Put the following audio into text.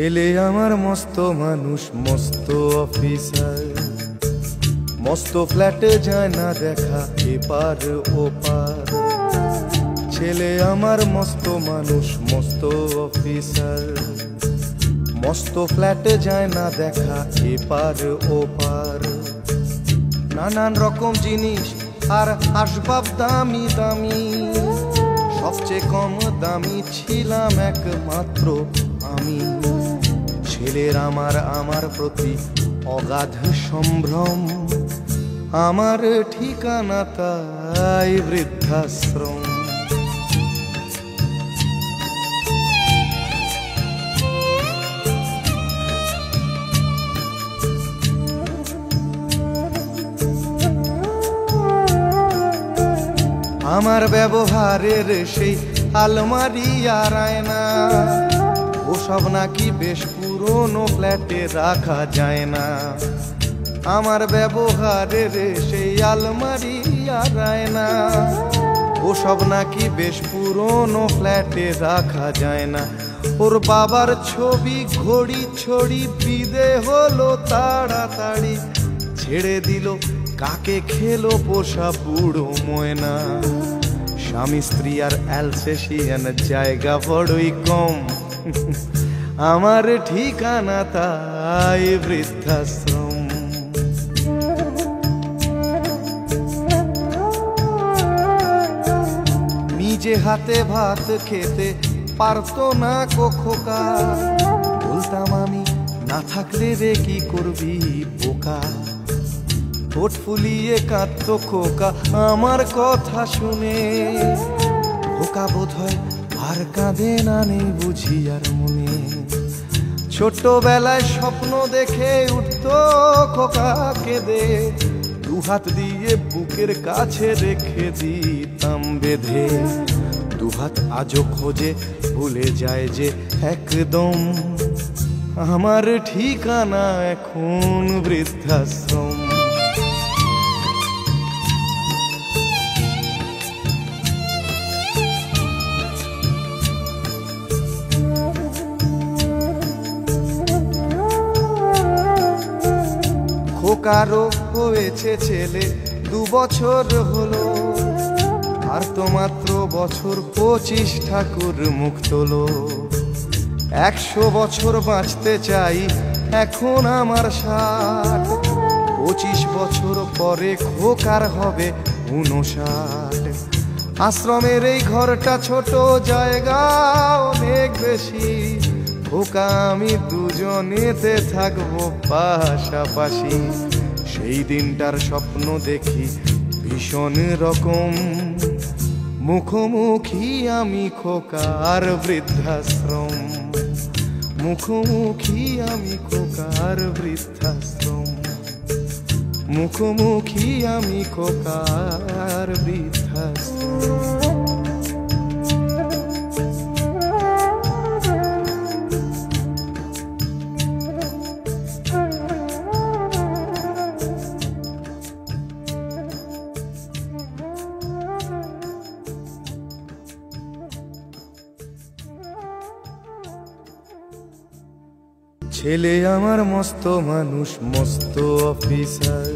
ছেলে আমার মস্ত মানুষ, মস্ত অফিসার, মস্ত ফ্ল্যাটে যায় না দেখা এপার ওপার। ছেলে আমার মস্ত মানুষ, মস্ত অফিসার, মস্ত ফ্ল্যাটে যায় না দেখা এপার ওপার। নানান রকম জিনিস আর আসবাব দামি দামি, সবচেয়ে কম দামি ছিলাম একমাত্র আমি। ছেলের আমার প্রতি অগাধ সম্ভ্রম, আমার ঠিকানা তাই বৃদ্ধাশ্রম। আমার ব্যবহারের সেই আলমারি আর আয়না, ওসব নাকি বেশ পুরনো ফ্ল্যাটে রাখা যায় না। আমার ব্যবহারের সেই আলমারি আর আয়না, ওসব নাকি বেশ পুরনো ফ্ল্যাটে রাখা যায় না। ওর বাবার ছবি ঘড়ি ছড়ি বিদে হলো তাড়াতাড়ি, ছেড়ে দিল কাকে খেলো পোষা বুড়ো ময়না। স্বামী স্ত্রী আর অ্যালসেশিয়ান জায়গা বড়ই কম, আমার ঠিকানা তাই বৃদ্ধাশ্রম। নিজে হাতে ভাত খেতে পারতো না খোকা, বলতাম আমি না থাকলে রে কি করবি বোকা। ঠোঁট ফুলিয়ে কাঁদতো খোকা আমার কথা শুনে, খোকা বোধহয় আর কাঁদে না, নেই বুঝি আর মনে। ছোটবেলায় স্বপ্ন দেখে উঠতো খোকা কেঁদে, দুহাত দিয়ে বুকের কাছে রেখে দিতাম বেঁধে। দুহাত আজও খোঁজে ভুলে যায় যে একদম, আমার ঠিকানা এখন বৃদ্ধাশ্রম। খোকারও হয়েছে ছেলে 2 বছর হলো, আর তো মাত্র বছর 25 ঠাকুর মুখ তোলো। 100 বছর বাঁচতে চাই এখন আমার 60, 25 বছর পরে খোকার হবে 59। আশ্রমের এই ঘরটা ছোট, জায়গা অনেক বেশি, খোকা আমি দুজনেতে থাকবো পাশাপাশি। সেই দিনটার স্বপ্ন দেখি ভীষণ রকম, মুখোমুখি আমি খোকার বৃদ্ধাশ্রম। মুখোমুখি আমি খোকার বৃদ্ধাশ্রম, মুখোমুখি আমি খোকার বৃদ্ধাশ্রম। ছেলে আমার মস্ত মানুষ, মস্ত অফিসার,